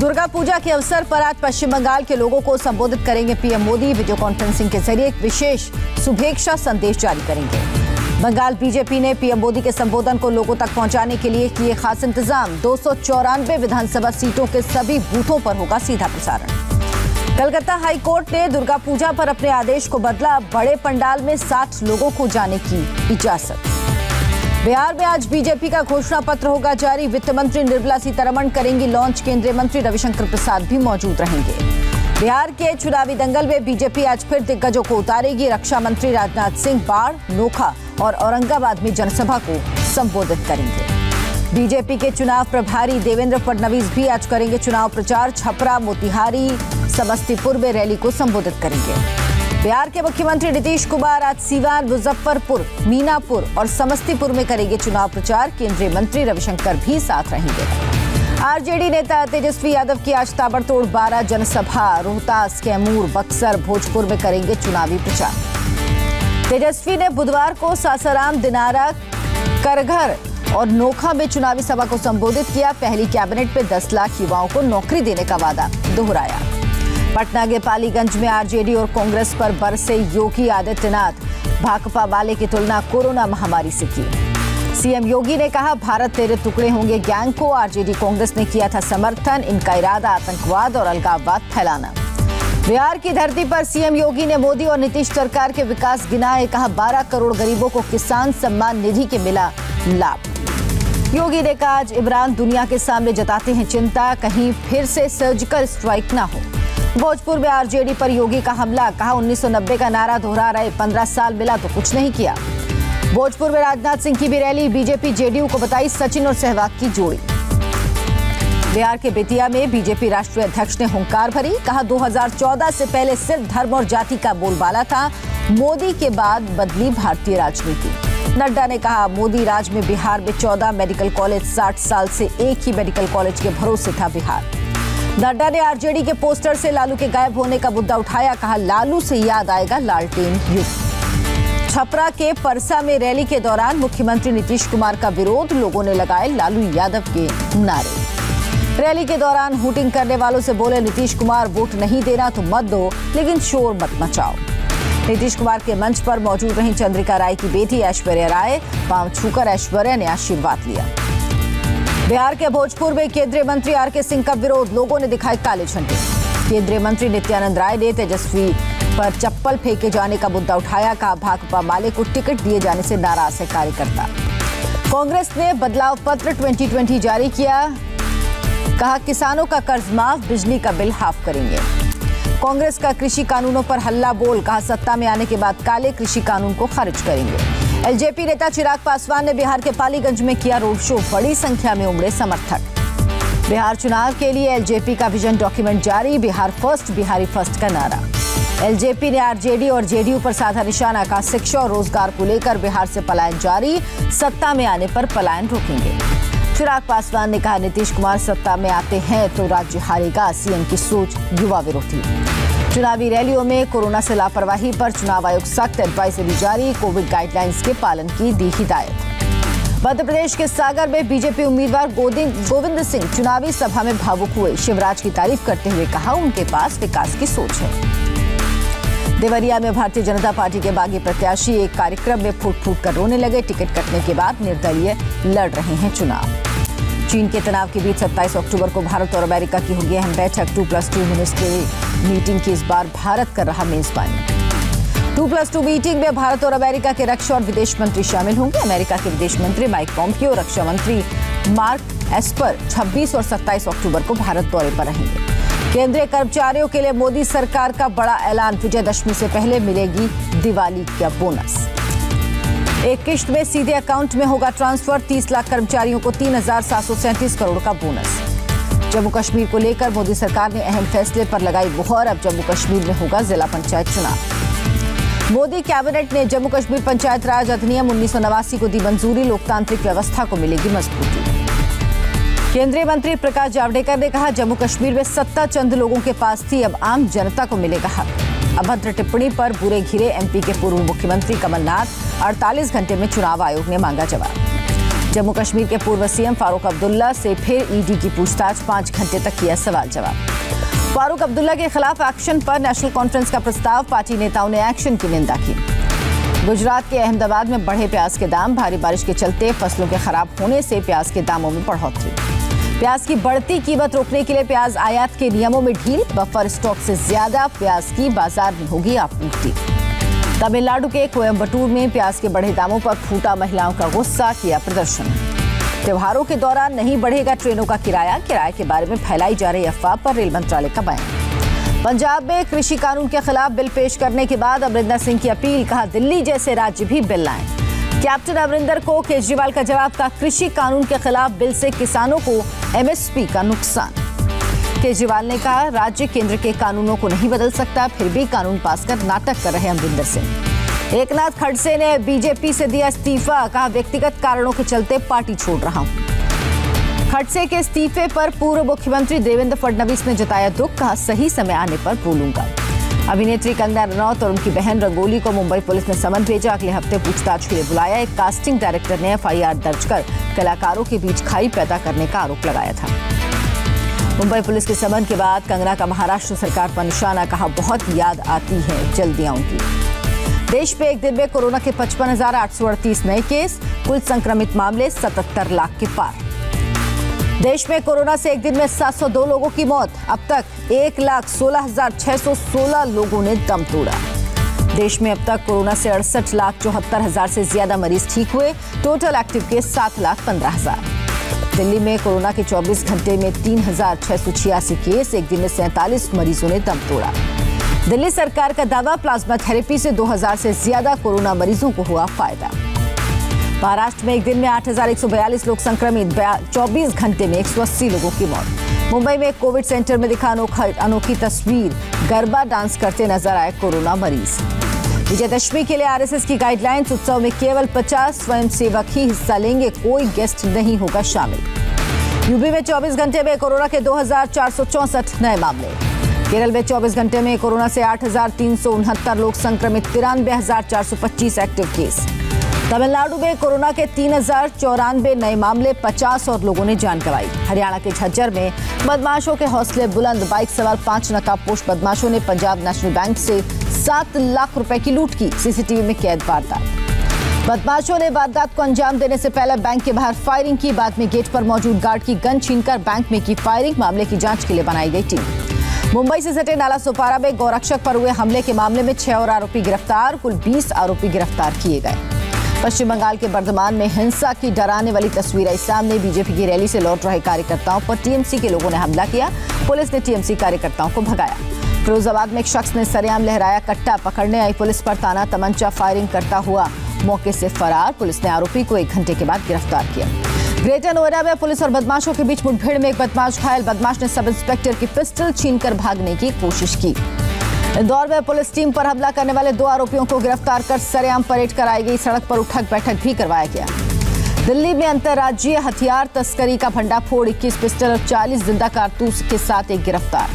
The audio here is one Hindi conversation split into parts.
दुर्गा पूजा के अवसर पर आज पश्चिम बंगाल के लोगों को संबोधित करेंगे पीएम मोदी। वीडियो कॉन्फ्रेंसिंग के जरिए एक विशेष शुभेच्छा संदेश जारी करेंगे। बंगाल बीजेपी ने पीएम मोदी के संबोधन को लोगों तक पहुंचाने के लिए किए खास इंतजाम। 294 विधानसभा सीटों के सभी बूथों पर होगा सीधा प्रसारण। कलकत्ता हाई कोर्ट ने दुर्गा पूजा पर अपने आदेश को बदला। बड़े पंडाल में 60 लोगों को जाने की इजाजत। बिहार में आज बीजेपी का घोषणा पत्र होगा जारी। वित्त मंत्री निर्मला सीतारमण करेंगी लॉन्च। केंद्रीय मंत्री रविशंकर प्रसाद भी मौजूद रहेंगे। बिहार के चुनावी दंगल में बीजेपी आज फिर दिग्गजों को उतारेगी। रक्षा मंत्री राजनाथ सिंह बाढ़, नोखा और औरंगाबाद में जनसभा को संबोधित करेंगे। बीजेपी के चुनाव प्रभारी देवेंद्र फडणवीस भी आज करेंगे चुनाव प्रचार। छपरा, मोतिहारी, समस्तीपुर में रैली को संबोधित करेंगे। बिहार के मुख्यमंत्री नीतीश कुमार आज सीवान, मुजफ्फरपुर, मीनापुर और समस्तीपुर में करेंगे चुनाव प्रचार। केंद्रीय मंत्री रविशंकर भी साथ रहेंगे। आरजेडी नेता तेजस्वी यादव की आज ताबड़तोड़ 12 जनसभा। रोहतास, कैमूर, बक्सर, भोजपुर में करेंगे चुनावी प्रचार। तेजस्वी ने बुधवार को सासाराम, दिनारा, करघर और नोखा में चुनावी सभा को संबोधित किया। पहली कैबिनेट में 10 लाख युवाओं को नौकरी देने का वादा दोहराया। पटना के पालीगंज में आरजेडी और कांग्रेस पर बरसे योगी आदित्यनाथ। भाकपा वाले की तुलना कोरोना महामारी से की। सीएम योगी ने कहा, भारत तेरे टुकड़े होंगे गैंग को। आरजेडी कांग्रेस ने किया था समर्थन। इनका इरादा आतंकवाद और अलगाववाद फैलाना। बिहार की धरती पर सीएम योगी ने मोदी और नीतीश सरकार के विकास गिनाए। कहा, 12 करोड़ गरीबों को किसान सम्मान निधि के मिला लाभ। योगी ने कहा, आज इमरान दुनिया के सामने जताते हैं चिंता, कहीं फिर से सर्जिकल स्ट्राइक ना हो। भोजपुर में आरजेडी पर योगी का हमला। कहा, 1990 का नारा दोहरा रहे, 15 साल मिला तो कुछ नहीं किया। भोजपुर में राजनाथ सिंह की भी रैली। बीजेपी जेडीयू को बताई सचिन और सहवाग की जोड़ी। बिहार के बेतिया में बीजेपी राष्ट्रीय अध्यक्ष ने हुंकार भरी। कहा, 2014 से पहले सिर्फ धर्म और जाति का बोलबाला था। मोदी के बाद बदली भारतीय राजनीति। नड्डा ने कहा, मोदी राज में बिहार में 14 मेडिकल कॉलेज। 60 साल से एक ही मेडिकल कॉलेज के भरोसे था बिहार। नड्डा ने आरजेडी के पोस्टर से लालू के गायब होने का मुद्दा उठाया। कहा, लालू से याद आएगा लालटेन युग। छपरा के परसा में रैली के दौरान मुख्यमंत्री नीतीश कुमार का विरोध। लोगों ने लगाए लालू यादव के नारे। रैली के दौरान हूटिंग करने वालों से बोले नीतीश कुमार, वोट नहीं देना तो मत दो, लेकिन शोर मत मचाओ। नीतीश कुमार के मंच पर मौजूद रही चंद्रिका राय की बेटी ऐश्वर्या राय। पांव छूकर ऐश्वर्या ने आशीर्वाद लिया। बिहार के भोजपुर में केंद्रीय मंत्री आरके सिंह का विरोध। लोगों ने दिखाए काले झंडे। केंद्रीय मंत्री नित्यानंद राय ने तेजस्वी पर चप्पल फेंके जाने का मुद्दा उठाया। कहा, भाकपा माले को टिकट दिए जाने से नाराज है कार्यकर्ता। कांग्रेस ने बदलाव पत्र 2020 जारी किया। कहा, किसानों का कर्ज माफ, बिजली का बिल हाफ करेंगे। कांग्रेस का कृषि कानूनों पर हल्ला बोल। कहा, सत्ता में आने के बाद काले कृषि कानून को खारिज करेंगे। एलजेपी नेता चिराग पासवान ने बिहार के पालीगंज में किया रोड शो। बड़ी संख्या में उमड़े समर्थक। बिहार चुनाव के लिए एलजेपी का विजन डॉक्यूमेंट जारी। बिहार फर्स्ट, बिहारी फर्स्ट का नारा। एलजेपी ने आरजेडी और जेडीयू पर साधा निशाना। कहा, शिक्षा और रोजगार को लेकर बिहार से पलायन जारी। सत्ता में आने पर पलायन रोकेंगे। चिराग पासवान ने कहा, नीतीश कुमार सत्ता में आते हैं तो राज्य हारेगा। सीएम की सोच युवा विरोधी। चुनावी रैलियों में कोरोना से लापरवाही पर चुनाव आयोग सख्त एडवाइजरी जारी। कोविड गाइडलाइंस के पालन की दी हिदायत। मध्य प्रदेश के सागर में बीजेपी उम्मीदवार गोविंद सिंह चुनावी सभा में भावुक हुए। शिवराज की तारीफ करते हुए कहा, उनके पास विकास की सोच है। देवरिया में भारतीय जनता पार्टी के बागी प्रत्याशी एक कार्यक्रम में फूट फूट कर रोने लगे। टिकट कटने के बाद निर्दलीय लड़ रहे हैं चुनाव। चीन के तनाव के बीच 27 अक्टूबर को भारत और अमेरिका की होगी अहम बैठक। 2+2 मिनिस्ट्री मीटिंग की इस बार भारत कर रहा मेजबानी। 2+2 मीटिंग में भारत और अमेरिका के रक्षा और विदेश मंत्री शामिल होंगे। अमेरिका के विदेश मंत्री माइक पॉम्पियो, रक्षा मंत्री मार्क एस्पर 26 और 27 अक्टूबर को भारत दौरे पर रहेंगे। केंद्रीय कर्मचारियों के लिए मोदी सरकार का बड़ा ऐलान। विजयदशमी से पहले मिलेगी दिवाली का बोनस। एक किश्त में सीधे अकाउंट में होगा ट्रांसफर। 30 लाख कर्मचारियों को 3,737 करोड़ का बोनस। जम्मू कश्मीर को लेकर मोदी सरकार ने अहम फैसले पर लगाई मुहर। अब जम्मू कश्मीर में होगा जिला पंचायत चुनाव। मोदी कैबिनेट ने जम्मू कश्मीर पंचायत राज अधिनियम 1989 को दी मंजूरी। लोकतांत्रिक व्यवस्था को मिलेगी मजबूती। केंद्रीय मंत्री प्रकाश जावड़ेकर ने कहा, जम्मू कश्मीर में सत्ता चंद लोगों के पास थी, अब आम जनता को मिलेगा हक। अभद्र टिप्पणी पर बुरे घिरे एमपी के पूर्व मुख्यमंत्री कमलनाथ। 48 घंटे में चुनाव आयोग ने मांगा जवाब। जम्मू कश्मीर के पूर्व सीएम फारूक अब्दुल्ला से फिर ईडी की पूछताछ, 5 घंटे तक किया सवाल जवाब। फारूक अब्दुल्ला के खिलाफ एक्शन पर नेशनल कॉन्फ्रेंस का प्रस्ताव, पार्टी नेताओं ने एक्शन की निंदा की। गुजरात के अहमदाबाद में बढ़े प्याज के दाम, भारी बारिश के चलते फसलों के खराब होने से प्याज के दामों में बढ़ोतरी। प्याज की बढ़ती कीमत रोकने के लिए प्याज आयात के नियमों में ढील, बफर स्टॉक से ज्यादा प्याज की बाजार में होगी आपूर्ति। तमिलनाडु के कोयम्बटूर में प्याज के बढ़े दामों पर फूटा महिलाओं का गुस्सा, किया प्रदर्शन। त्योहारों के दौरान नहीं बढ़ेगा ट्रेनों का किराया, किराए के बारे में फैलाई जा रही अफवाह पर रेल मंत्रालय का बयान। पंजाब में कृषि कानून के खिलाफ बिल पेश करने के बाद अमरिंदर सिंह की अपील, कहा दिल्ली जैसे राज्य भी बिल लाएं। कैप्टन अमरिंदर को केजरीवाल का जवाब, का कृषि कानून के खिलाफ बिल से किसानों को एमएसपी का नुकसान। केजरीवाल ने कहा राज्य केंद्र के कानूनों को नहीं बदल सकता, फिर भी कानून पास कर नाटक कर रहे अमरिंदर सिंह। एकनाथ खड़से ने बीजेपी से दिया इस्तीफा, कहा व्यक्तिगत कारणों के चलते पार्टी छोड़ रहा हूं। खड़से के इस्तीफे पर पूर्व मुख्यमंत्री देवेंद्र फडणवीस ने जताया दुख, कहा सही समय आने पर बोलूंगा। अभिनेत्री कंगना रनौत और उनकी बहन रंगोली को मुंबई पुलिस ने समन भेजा, अगले हफ्ते पूछताछ के लिए बुलाया। एक कास्टिंग डायरेक्टर ने एफआईआर दर्ज कर कलाकारों के बीच खाई पैदा करने का आरोप लगाया था। मुंबई पुलिस के समन के बाद कंगना का महाराष्ट्र सरकार पर निशाना, कहा बहुत याद आती है जल्दियां उनकी। देश में एक दिन में कोरोना के 55,838 नए केस, कुल संक्रमित मामले 77 लाख के पार। देश में कोरोना से एक दिन में 702 लोगों की मौत, अब तक 1,16,616 लोगों ने दम तोड़ा। देश में अब तक कोरोना से 68,74,000 से ज्यादा मरीज ठीक हुए, टोटल एक्टिव केस 7,15,000। दिल्ली में कोरोना के 24 घंटे में 3,686 केस, एक दिन में 47 मरीजों ने दम तोड़ा। दिल्ली सरकार का दावा, प्लाज्मा थेरेपी से 2,000 से ज्यादा कोरोना मरीजों को हुआ फायदा। महाराष्ट्र में एक दिन में 8,142 लोग संक्रमित, 24 घंटे में 180 लोगों की मौत। मुंबई में कोविड सेंटर में दिखा अनोखी तस्वीर, गरबा डांस करते नजर आए कोरोना मरीज। विजयदशमी के लिए आरएसएस की गाइडलाइंस, उत्सव में केवल 50 स्वयंसेवक ही हिस्सा लेंगे, कोई गेस्ट नहीं होगा शामिल। यूपी में 24 घंटे में कोरोना के 2,464 नए मामले। केरल में 24 घंटे में कोरोना से 8,369 लोग संक्रमित, 93,425 एक्टिव केस। तमिलनाडु में कोरोना के 3,094 नए मामले, 50 और लोगों ने जान गंवाई। हरियाणा के झज्जर में बदमाशों के हौसले बुलंद, बाइक सवार 5 नकाबपोश बदमाशों ने पंजाब नेशनल बैंक से 7 लाख रुपए की लूट की, सीसीटीवी में कैद वारदात। बदमाशों ने वारदात को अंजाम देने से पहले बैंक के बाहर फायरिंग की, बाद में गेट पर मौजूद गार्ड की गन छीनकर बैंक में की फायरिंग। मामले की जांच के लिए बनाई गई टीम। मुंबई से सटे नाला सोपारा में गौरक्षक पर हुए हमले के मामले में 6 और आरोपी गिरफ्तार, कुल 20 आरोपी गिरफ्तार किए गए। पश्चिम बंगाल के बर्धमान में हिंसा की डराने वाली तस्वीर आई सामने, बीजेपी की रैली से लौट रहे कार्यकर्ताओं पर टीएमसी के लोगों ने हमला किया, पुलिस ने टीएमसी कार्यकर्ताओं को भगाया। फिरोजाबाद में एक शख्स ने सरेआम लहराया कट्टा, पकड़ने आई पुलिस पर ताना तमंचा, फायरिंग करता हुआ मौके से फरार। पुलिस ने आरोपी को 1 घंटे के बाद गिरफ्तार किया। ग्रेटर नोएडा में पुलिस और बदमाशों के बीच मुठभेड़ में एक बदमाश घायल, बदमाश ने सब इंस्पेक्टर की पिस्टल छीनकर भागने की कोशिश की। इंदौर में पुलिस टीम पर हमला करने वाले 2 आरोपियों को गिरफ्तार कर सरेआम परेड कराई गई, सड़क पर उठक बैठक भी करवाया गया। दिल्ली में अंतर्राज्यीय हथियार तस्करी का भंडाफोड़, 21 पिस्टल और 40 जिंदा कारतूस के साथ एक गिरफ्तार।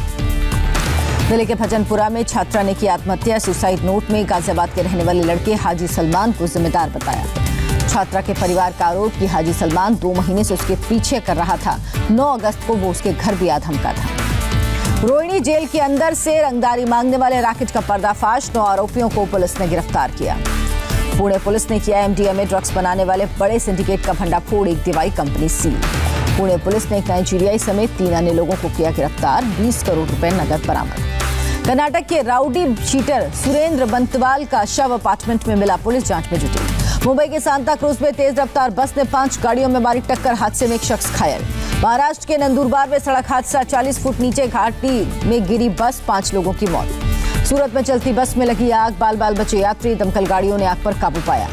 दिल्ली के भजनपुरा में छात्रा ने की आत्महत्या, सुसाइड नोट में गाजियाबाद के रहने वाले लड़के हाजी सलमान को जिम्मेदार बताया। छात्रा के परिवार का आरोप कि हाजी सलमान 2 महीने से उसके पीछे कर रहा था, 9 अगस्त को वो उसके घर भी आ धमका था। रोहिणी जेल के अंदर से रंगदारी मांगने वाले रैकेट का पर्दाफाश, 9 आरोपियों को पुलिस ने गिरफ्तार किया। पुणे पुलिस ने किया एमडीएमए ड्रग्स बनाने वाले बड़े सिंडिकेट का भंडाफोड़, एक दवाई कंपनी सील। पुणे पुलिस ने एक नाइजीरियाई समेत 3 अन्य लोगों को किया गिरफ्तार, 20 करोड़ रुपए नकद बरामद। कर्नाटक के राउडी शीटर सुरेंद्र बंतवाल का शव अपार्टमेंट में मिला, पुलिस जांच में जुटी। मुंबई के सांता क्रूज में तेज रफ्तार बस ने 5 गाड़ियों में मारी टक्कर, हादसे में एक शख्स घायल। महाराष्ट्र के नंदुरबार में सड़क हादसा, 40 फुट नीचे घाटी में गिरी बस, 5 लोगों की मौत। सूरत में चलती बस में लगी आग, बाल बाल बचे यात्री, दमकल गाड़ियों ने आग पर काबू पाया।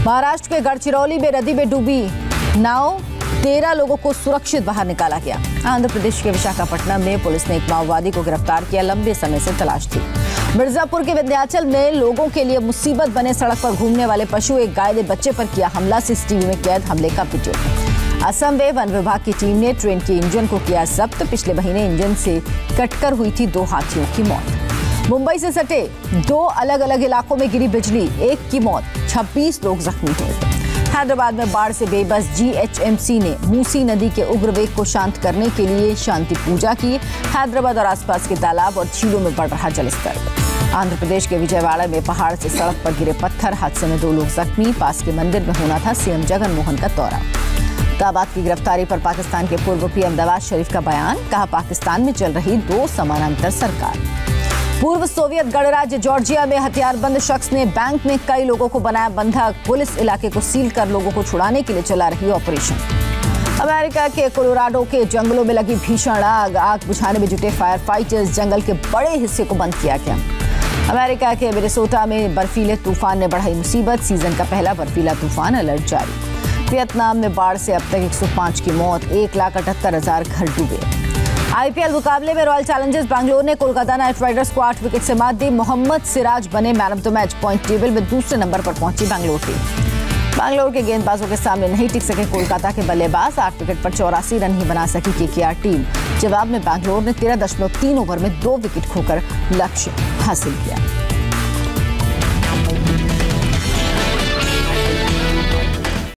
महाराष्ट्र के गढ़चिरौली में नदी में डूबी नाव, 13 लोगों को सुरक्षित बाहर निकाला गया। आंध्र प्रदेश के विशाखापट्टनम में पुलिस ने एक माओवादी को गिरफ्तार किया, लंबे समय से तलाश थी। मिर्जापुर के विंध्याचल में लोगों के लिए मुसीबत बने सड़क पर घूमने वाले पशु, एक गाय ने बच्चे पर किया हमला, सीसीटीवी में कैद हमले का वीडियो। असम में वन विभाग की टीम ने ट्रेन के इंजन को किया जब्त, पिछले महीने इंजन से कटकर हुई थी 2 हाथियों की मौत। मुंबई से सटे 2 अलग अलग इलाकों में गिरी बिजली, 1 की मौत, 26 लोग जख्मी हुए। हैदराबाद में बाढ़ से बेबस जीएचएमसी ने मूसी नदी के उग्र वेग को शांत करने के लिए शांति पूजा की। हैदराबाद और आसपास के तालाब और झीलों में बढ़ रहा जलस्तर। आंध्र प्रदेश के विजयवाड़ा में पहाड़ से सड़क पर गिरे पत्थर, हादसे में 2 लोग जख्मी। पास के मंदिर में होना था सीएम जगन मोहन का दौरा। दाबाद की गिरफ्तारी पर पाकिस्तान के पूर्व पीएम नवाज शरीफ का बयान, कहा पाकिस्तान में चल रही 2 समानांतर सरकार। पूर्व सोवियत गणराज्य जॉर्जिया में हथियारबंद शख्स ने बैंक में कई लोगों को बनाया बंधक। पुलिस इलाके को सील कर लोगों को छुड़ाने के लिए चला रही ऑपरेशन। अमेरिका के कोलोराडो के जंगलों में लगी भीषण आग बुझाने में जुटे फायर फाइटर्स। जंगल के बड़े हिस्से को बंद किया गया। अमेरिका के मिनेसोटा में बर्फीले तूफान ने बढ़ाई मुसीबत। सीजन का पहला बर्फीला तूफान अलर्ट जारी। वियतनाम में बाढ़ से अब तक 105 की मौत, 1,78,000 घर डूबे। आईपीएल मुकाबले में रॉयल चैलेंजर्स बैंगलोर ने कोलकाता नाइट राइडर्स को 8 विकेट से मात दी। मोहम्मद सिराज बने man of the match. Point table में दूसरे नंबर पर पहुंची बैंगलोर टीम। बैंगलोर के गेंदबाजों के सामने नहीं टिक सके कोलकाता के बल्लेबाज। 8 विकेट पर 84 रन ही बना सकी केकेआर टीम। जवाब में बैंगलोर ने 13.3 ओवर में 2 विकेट खोकर लक्ष्य हासिल किया।